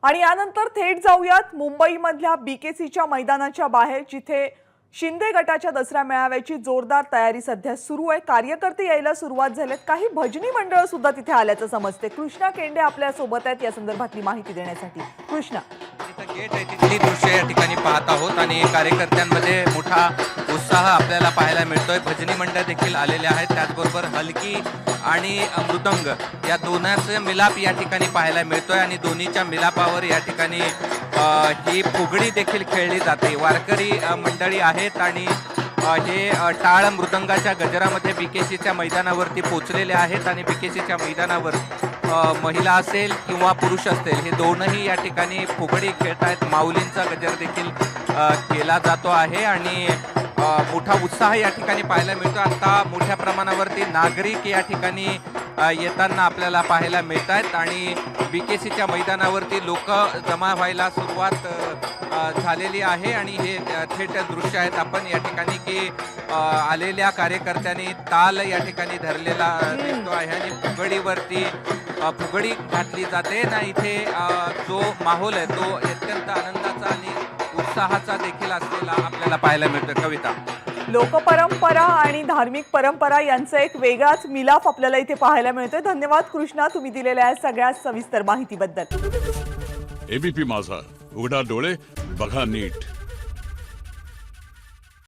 आणि यानंतर थेट जाऊयात मुंबईमधल्या बीकेसीच्या मैदानाच्या बाहेर, जिथे शिंदे गटाच्या दसरा मेळाव्याची जोरदार तयारी सध्या सुरू आहे। कार्यकर्ते यायला सुरुवात झालेत, काही भजनी मंडळ सुद्धा तिथे आल्याचं समजते। कृष्णा केंडे आपल्या सोबत आहेत या संदर्भातली माहिती देण्यासाठी। कृष्णा, गेट आहे तिथली दृश्य या ठिकाणी पाहत आहोत आणि कार्यकर्त्यांमध्ये मोठा उत्साह आपल्याला पाहायला मिळतोय। भजनी मंडळ देखील आलेले आहेत, त्याचबरोबर हलकी आणि मृदंग या दोन्हीचे मिलाप या ठिकाणी पाहायला मिळतोय आणि दोन्हीच्या मिलापावर या ठिकाणी ही फुगडी देखील खेळली जाते। वारकरी मंडळी आहेत आणि हे टाळ मृदंगाच्या गजरामध्ये बीकेसीच्या मैदानावरती पोहोचलेले आहेत आणि बीकेसीच्या मैदानावर महिला असेल किंवा पुरुष असतील हे दोनही या ठिकाणी फुगडी खेळत आहेत। माऊलींचा गजर देखील केला जातो आहे आणि मोठा उत्साह या ठिकाणी पाहायला मिळतो। आता मोठ्या प्रमाणावरती नागरिक या ठिकाणी येताना आपल्याला पाहायला मिळत आहेत आणि बीकेसीच्या मैदानावरती लोक जमा व्हायला सुरुवात झालेली आहे आणि हे थेट दृश्य आहेत आपण या ठिकाणी की आलेल्या कार्यकर्त्यांनी ताल या ठिकाणी धरलेला दिसतो आहे आणि फुगडीवरती फुगडी घातली जाते ना। इथे जो माहोल आहे तो अत्यंत आनंदाचा आणि उत्साहाचा देखील असलेला आपल्याला पाहायला मिळतो। कविता, लोकपरंपरा आणि धार्मिक परंपरा यांचा एक वेगळाच मिलाफ आपल्याला इथे पाहायला मिळतोय। धन्यवाद कृष्णा, तुम्ही दिलेल्या सगळ्या सविस्तर माहितीबद्दल। एबीपी माझा, उघडा डोळे बघा नीट।